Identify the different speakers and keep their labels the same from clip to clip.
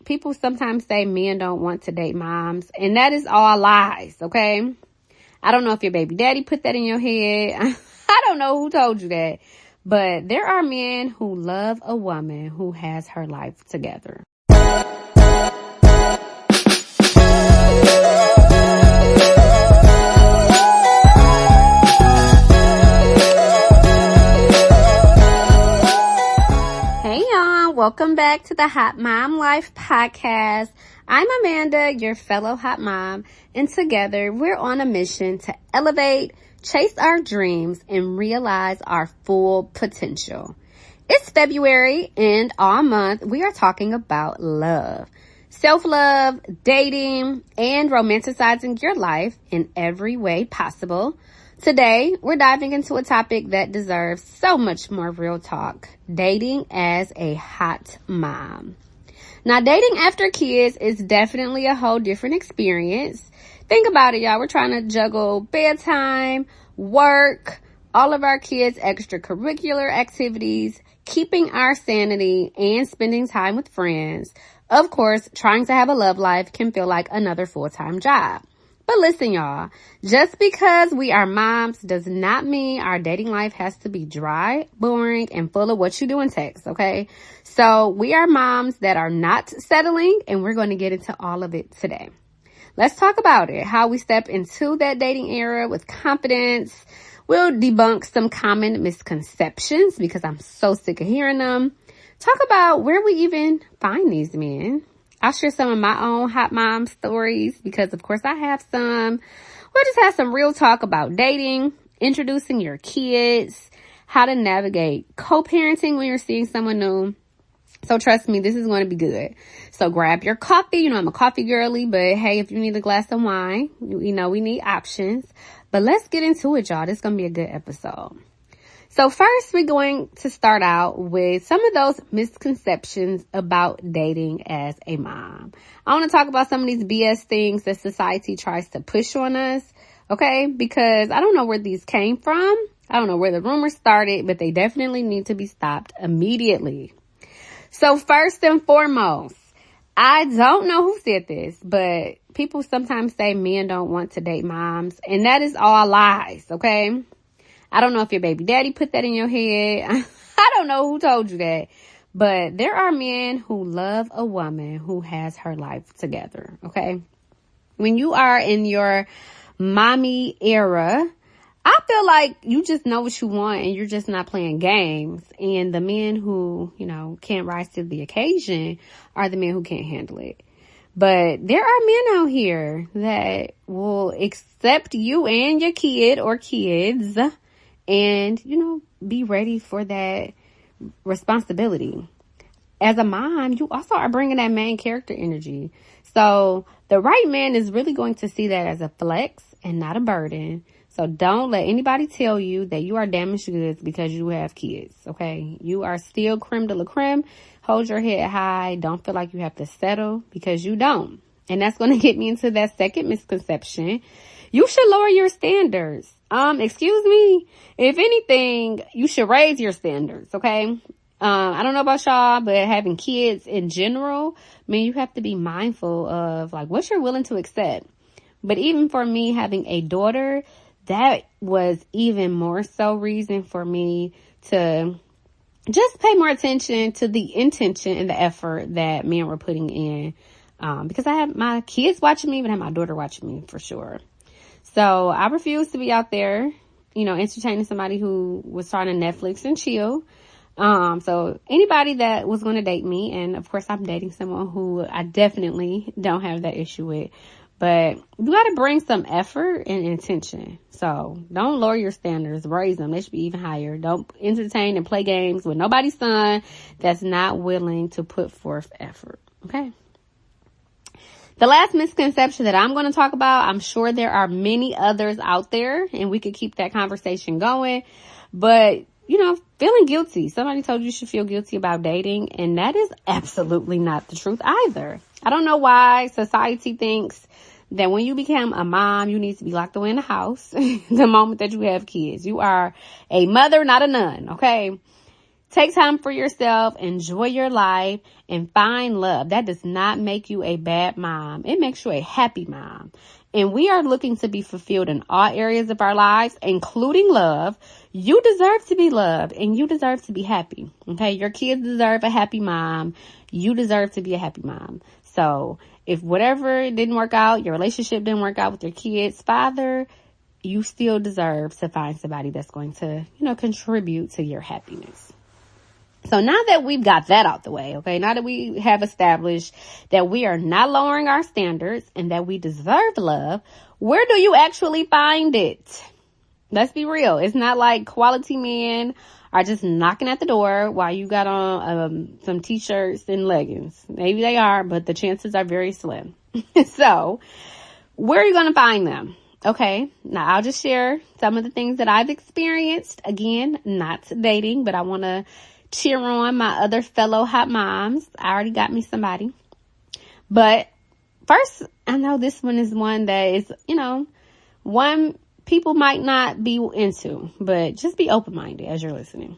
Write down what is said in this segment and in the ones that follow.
Speaker 1: people sometimes say men don't want to date moms, and that is all lies, okay? I don't know if your baby daddy put that in your head. I don't know who told you that, but there are men who love a woman who has her life together. Welcome back to the Hot Mom Life podcast. I'm Amanda, your fellow hot mom, and together we're on a mission to elevate, chase our dreams, and realize our full potential. It's February, and all month we are talking about love, self-love, dating, and romanticizing your life in every way possible. Today, we're diving into a topic that deserves so much more real talk: dating as a hot mom. Now, dating after kids is definitely a whole different experience. Think about it, y'all. We're trying to juggle bedtime, work, all of our kids' extracurricular activities, keeping our sanity, and spending time with friends. Of course, trying to have a love life can feel like another full-time job. But listen, y'all, just because we are moms does not mean our dating life has to be dry, boring, and full of what you do in text, okay? So we are moms that are not settling, and we're going to get into all of it today. Let's talk about it, how we step into that dating era with confidence. We'll debunk some common misconceptions because I'm so sick of hearing them. Talk about where we even find these men. I'll share some of my own hot mom stories because, of course, I have some. We'll just have some real talk about dating, introducing your kids, how to navigate co-parenting when you're seeing someone new. So trust me, this is going to be good. So grab your coffee. You know, I'm a coffee girly, but hey, if you need a glass of wine, you know, we need options. But let's get into it, y'all. This is going to be a good episode. So first, we're going to start out with some of those misconceptions about dating as a mom. I want to talk about some of these BS things that society tries to push on us, okay? Because I don't know where these came from. I don't know where the rumors started, but they definitely need to be stopped immediately. So first and foremost, I don't know who said this, but people sometimes say men don't want to date moms, and that is all lies, okay? I don't know if your baby daddy put that in your head. I don't know who told you that, but there are men who love a woman who has her life together, okay? When you are in your mommy era, I feel like you just know what you want and you're just not playing games. And the men who, you know, can't rise to the occasion are the men who can't handle it. But there are men out here that will accept you and your kid or kids and, you know, be ready for that responsibility. As a mom, you also are bringing that main character energy. So the right man is really going to see that as a flex and not a burden. So don't let anybody tell you that you are damaged goods because you have kids, okay? You are still creme de la creme. Hold your head high. Don't feel like you have to settle because you don't. And that's going to get me into that second misconception. You should lower your standards. Excuse me. If anything, you should raise your standards, okay? I don't know about y'all, but having kids in general, I mean, you have to be mindful of like what you're willing to accept. But even for me having a daughter, that was even more so reason for me to just pay more attention to the intention and the effort that men were putting in. Because I have my kids watching me, but I have my daughter watching me for sure. So I refuse to be out there, you know, entertaining somebody who was trying to Netflix and chill. So anybody that was going to date me, and of course I'm dating someone who I definitely don't have that issue with, but you got to bring some effort and intention. So don't lower your standards, raise them. They should be even higher. Don't entertain and play games with nobody's son that's not willing to put forth effort. Okay. The last misconception that I'm going to talk about, I'm sure there are many others out there and we could keep that conversation going, but you know, feeling guilty. Somebody told you should feel guilty about dating, and that is absolutely not the truth either. I don't know why society thinks that when you become a mom, you need to be locked away in the house the moment that you have kids. You are a mother, not a nun, okay? Take time for yourself, enjoy your life, and find love. That does not make you a bad mom. It makes you a happy mom. And we are looking to be fulfilled in all areas of our lives, including love. You deserve to be loved and you deserve to be happy. Okay. Your kids deserve a happy mom. You deserve to be a happy mom. So if whatever didn't work out, your relationship didn't work out with your kids' father, you still deserve to find somebody that's going to, contribute to your happiness. So now that we've got that out the way, okay, now that we have established that we are not lowering our standards and that we deserve love, where do you actually find it? Let's be real. It's not like quality men are just knocking at the door while you got on some t-shirts and leggings. Maybe they are, but the chances are very slim. So where are you going to find them? Okay, now I'll just share some of the things that I've experienced. Again, not dating, but I want to cheer on my other fellow hot moms. I already got me somebody. But first, I know this one is one that is, one people might not be into, but just be open-minded as you're listening.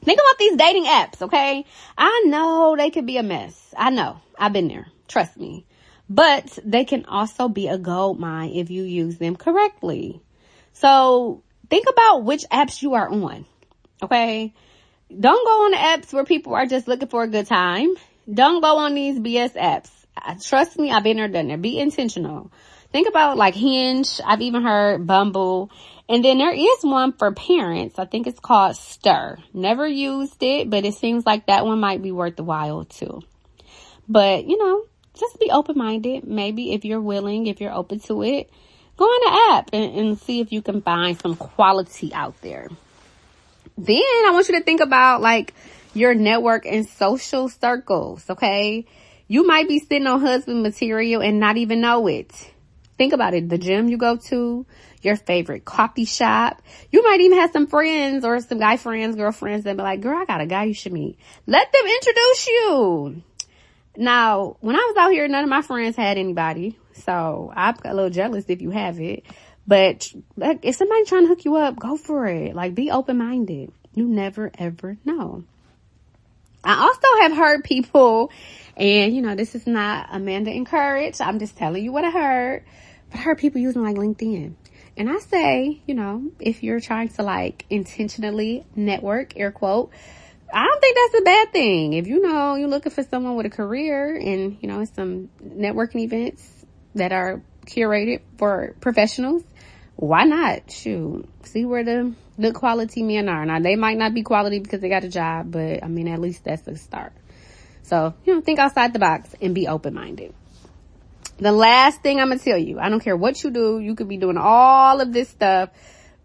Speaker 1: Think about these dating apps, okay? I know they could be a mess. I know. I've been there. Trust me. But they can also be a gold mine if you use them correctly. So think about which apps you are on, okay? Don't go on the apps where people are just looking for a good time. Don't go on these BS apps. Trust me, I've been there, done there. Be intentional. Think about like Hinge. I've even heard Bumble. And then there is one for parents. I think it's called Stir. Never used it, but it seems like that one might be worth the while too. But, just be open-minded. Maybe if you're willing, if you're open to it, go on the app and see if you can find some quality out there. Then I want you to think about like your network and social circles, okay? You might be sitting on husband material and not even know it. Think about it. The gym you go to, your favorite coffee shop. You might even have some friends or some guy friends, girlfriends that be like, girl, I got a guy you should meet. Let them introduce you. Now, when I was out here, none of my friends had anybody. So I'm a little jealous if you have it. But like, if somebody's trying to hook you up, go for it. Like, be open-minded. You never, ever know. I also have heard people, and, this is not Amanda encouraged. I'm just telling you what I heard. But I heard people using, like, LinkedIn. And I say, if you're trying to, like, intentionally network, air quote, I don't think that's a bad thing. If, you're looking for someone with a career and, some networking events that are curated for professionals, why not? Shoot, see where the good quality men are. Now, they might not be quality because they got a job, but at least that's a start. So, think outside the box and be open-minded. The last thing I'm going to tell you, I don't care what you do. You could be doing all of this stuff.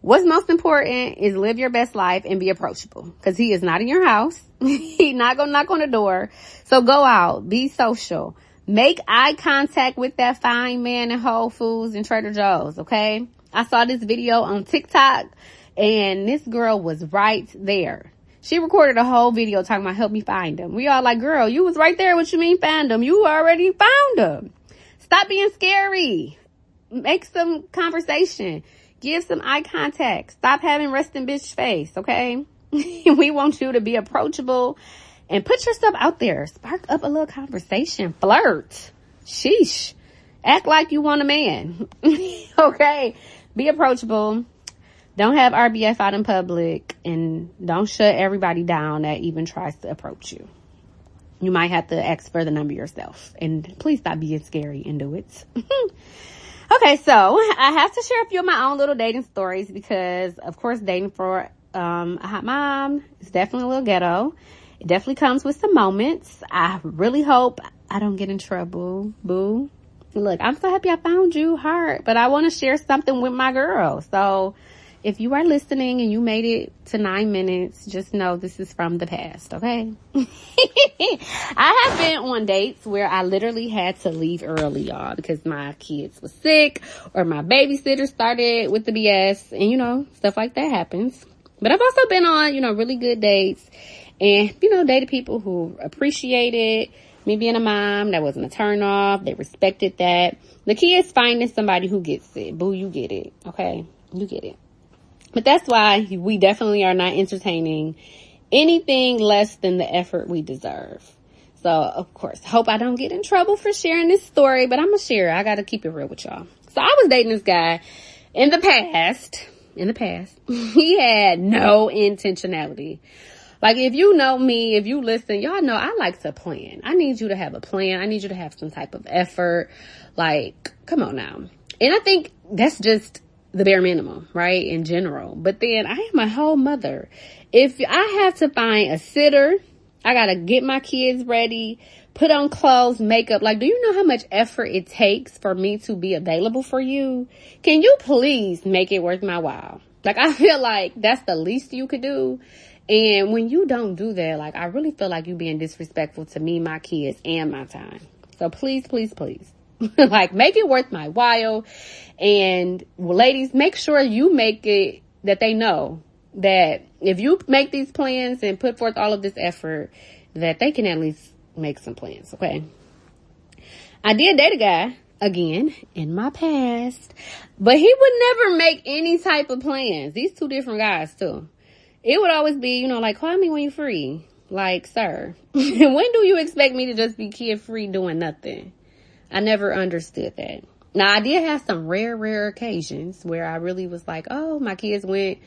Speaker 1: What's most important is live your best life and be approachable, because he is not in your house. He's not going to knock on the door. So go out, be social. Make eye contact with that fine man in Whole Foods and Trader Joe's, okay? I saw this video on TikTok, and this girl was right there. She recorded a whole video talking about help me find him. We all like, girl, you was right there. What you mean found him? You already found him. Stop being scary. Make some conversation. Give some eye contact. Stop having resting bitch face, okay? We want you to be approachable and put yourself out there. Spark up a little conversation. Flirt. Sheesh. Act like you want a man. Okay? Be approachable. Don't have RBF out in public, and don't shut everybody down that even tries to approach you. You might have to ask for the number yourself, and please stop being scary and do it. Okay, so I have to share a few of my own little dating stories because, of course, dating for a hot mom is definitely a little ghetto. It definitely comes with some moments. I really hope I don't get in trouble, boo. Look, I'm so happy I found you, heart, but I want to share something with my girl. So if you are listening and you made it to 9 minutes, just know this is from the past, okay? I have been on dates where I literally had to leave early, y'all, because my kids was sick or my babysitter started with the BS, and, stuff like that happens. But I've also been on, really good dates and, dated people who appreciated me being a mom. That wasn't a turn off. They respected that. The key is finding somebody who gets it. Boo, you get it, okay? You get it. But that's why we definitely are not entertaining anything less than the effort we deserve. So, of course, hope I don't get in trouble for sharing this story, but I'm going to share it. I got to keep it real with y'all. So I was dating this guy in the past, he had no intentionality. Like, if you know me, if you listen, y'all know I like to plan. I need you to have a plan. I need you to have some type of effort. Like, come on now. And I think that's just the bare minimum, right? In general. But then I am a whole mother. If I have to find a sitter, I got to get my kids ready, put on clothes, makeup. Like, do you know how much effort it takes for me to be available for you? Can you please make it worth my while? Like, I feel like that's the least you could do. And when you don't do that, like, I really feel like you being disrespectful to me, my kids, and my time. So please, please, please. Like, make it worth my while. And ladies, make sure you make it that they know that if you make these plans and put forth all of this effort, that they can at least make some plans, okay? I did date a guy, again, in my past, but he would never make any type of plans. These two different guys, too. It would always be, you know, like, call me when you're free. Like, sir, when do you expect me to just be kid-free doing nothing? I never understood that. Now, I did have some rare occasions where I really was like, oh, my kids went,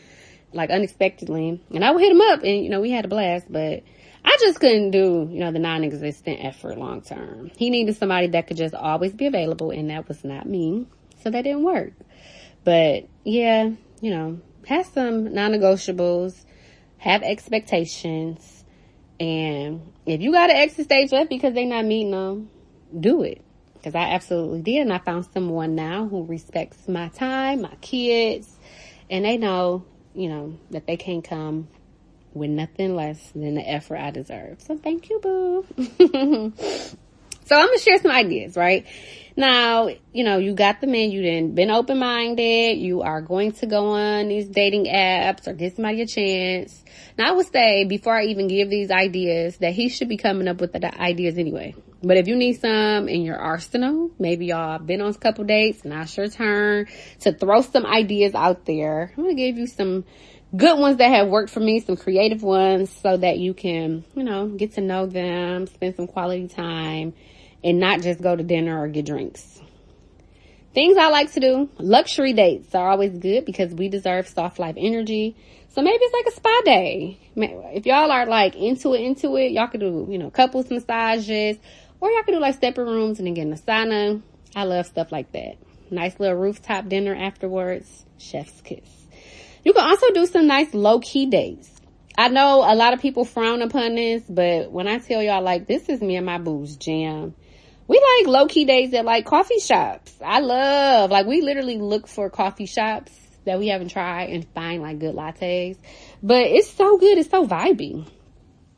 Speaker 1: like, unexpectedly. And I would hit him up and, you know, we had a blast. But I just couldn't do, you know, the non-existent effort long term. He needed somebody that could just always be available. And that was not me. So that didn't work. But, yeah, you know, have some non-negotiables. Have expectations. And if you got to exit stage left because they're not meeting them, do it. Because I absolutely did. And I found someone now who respects my time, my kids. And they know, you know, that they can't come with nothing less than the effort I deserve. So thank you, boo. So I'm going to share some ideas, right? Now, you know, you got the man, you done been open-minded. You are going to go on these dating apps or give somebody a chance. Now, I would say before I even give these ideas that he should be coming up with the ideas anyway. But if you need some in your arsenal, maybe y'all been on a couple dates, now it's your turn to throw some ideas out there. I'm going to give you some good ones that have worked for me, some creative ones, so that you can, you know, get to know them, spend some quality time, and not just go to dinner or get drinks. Things I like to do. Luxury dates are always good because we deserve soft life energy. So maybe it's like a spa day. If y'all are like into it, y'all could do, you know, couples massages, or y'all could do like separate rooms and then get in a sauna. I love stuff like that. Nice little rooftop dinner afterwards. Chef's kiss. You can also do some nice low-key dates. I know a lot of people frown upon this, but when I tell y'all, like, this is me and my boo's jam. We like low-key dates at, like, coffee shops. We literally look for coffee shops that we haven't tried and find, like, good lattes. But it's so good. It's so vibey.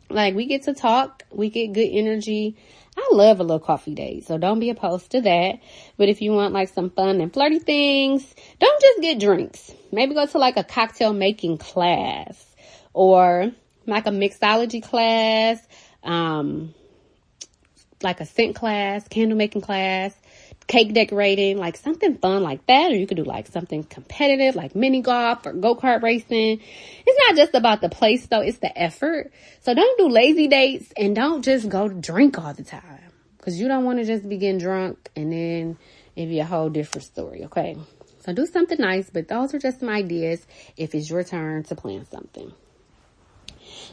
Speaker 1: Like, we get to talk. We get good energy. I love a little coffee date, so don't be opposed to that. But if you want, like, some fun and flirty things, don't just get drinks. Maybe go to, like, a cocktail making class or, like, a mixology class, like a scent class, candle making class, cake decorating, like something fun like that. Or you could do like something competitive like mini golf or go-kart racing. It's not just about the place though, it's the effort. So don't do lazy dates and don't just go to drink all the time, because you don't want to just be getting drunk and then it'd be a whole different story. Okay, so do something nice, but those are just some ideas if it's your turn to plan something.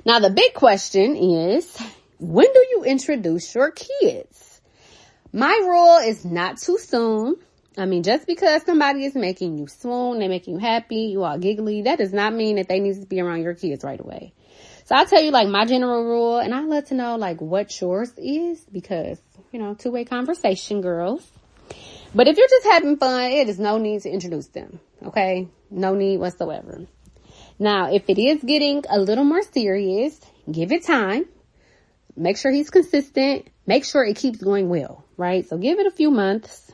Speaker 1: Now the big question is, when do you introduce your kids? My rule is not too soon. I mean, just because somebody is making you swoon, they're making you happy, you all giggly, that does not mean that they need to be around your kids right away. So I'll tell you like my general rule, and I'd love to know like what yours is, because, you know, two-way conversation, girls. But if you're just having fun, it is no need to introduce them. Okay? No need whatsoever. Now, if it is getting a little more serious, give it time. Make sure he's consistent. Make sure it keeps going well, right? So give it a few months.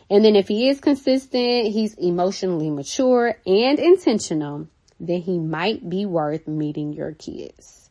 Speaker 1: And then if he is consistent, he's emotionally mature and intentional, then he might be worth meeting your kids.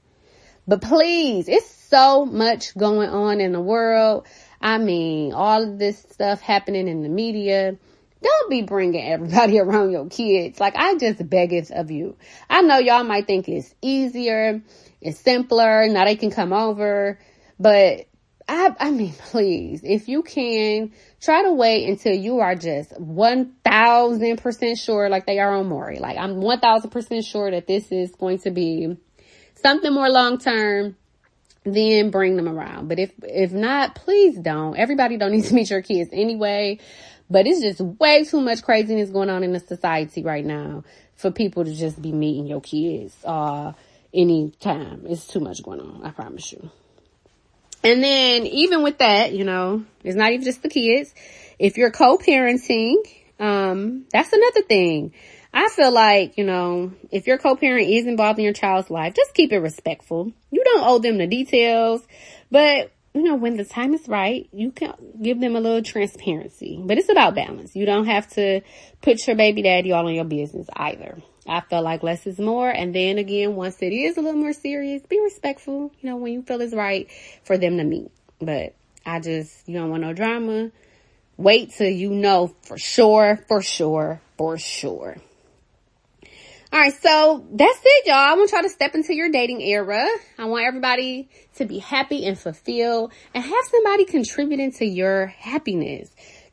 Speaker 1: But please, it's so much going on in the world. I mean, all of this stuff happening in the media. Don't be bringing everybody around your kids. Like, I just beg it of you. I know y'all might think it's easier. It's simpler. Now they can come over. But I mean, please, if you can, try to wait until you are just 1,000% sure, like they are on Maury. Like, I'm 1,000% sure that this is going to be something more long-term. Then bring them around. But if not, please don't. Everybody don't need to meet your kids anyway. But it's just way too much craziness going on in the society right now for people to just be meeting your kids anytime. It's too much going on, I promise you. And then even with that, you know, it's not even just the kids. If you're co-parenting, that's another thing. I feel like, you know, if your co-parent is involved in your child's life, just keep it respectful. You don't owe them the details, but you know, when the time is right, you can give them a little transparency, but it's about balance. You don't have to put your baby daddy all in your business either. I feel like less is more. And then again, once it is a little more serious, be respectful, you know, when you feel it's right for them to meet. But you don't want no drama. Wait till you know for sure. All right, so that's it, y'all. I want y'all to step into your dating era. I want everybody to be happy and fulfilled and have somebody contributing to your happiness,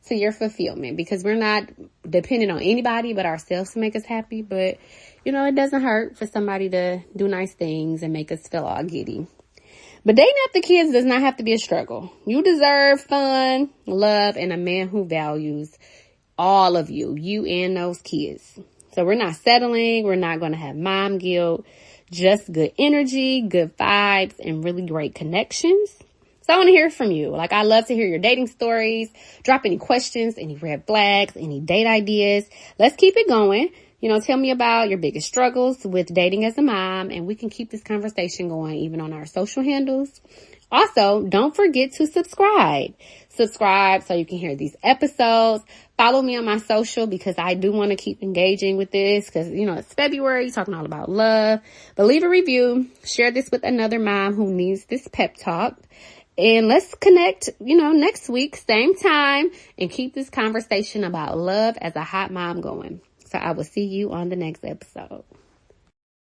Speaker 1: to your fulfillment, because we're not dependent on anybody but ourselves to make us happy. But, you know, it doesn't hurt for somebody to do nice things and make us feel all giddy. But dating after kids does not have to be a struggle. You deserve fun, love, and a man who values all of you and those kids. So we're not settling. We're not going to have mom guilt, just good energy, good vibes, and really great connections. So I want to hear from you. Like, I love to hear your dating stories. Drop any questions, any red flags, any date ideas. Let's keep it going. You know, tell me about your biggest struggles with dating as a mom, and we can keep this conversation going even on our social handles. Also, don't forget to subscribe. Subscribe so you can hear these episodes. Follow me on my social because I do want to keep engaging with this because, you know, it's February, talking all about love. But leave a review. Share this with another mom who needs this pep talk. And let's connect, you know, next week, same time, and keep this conversation about love as a hot mom going. So I will see you on the next episode.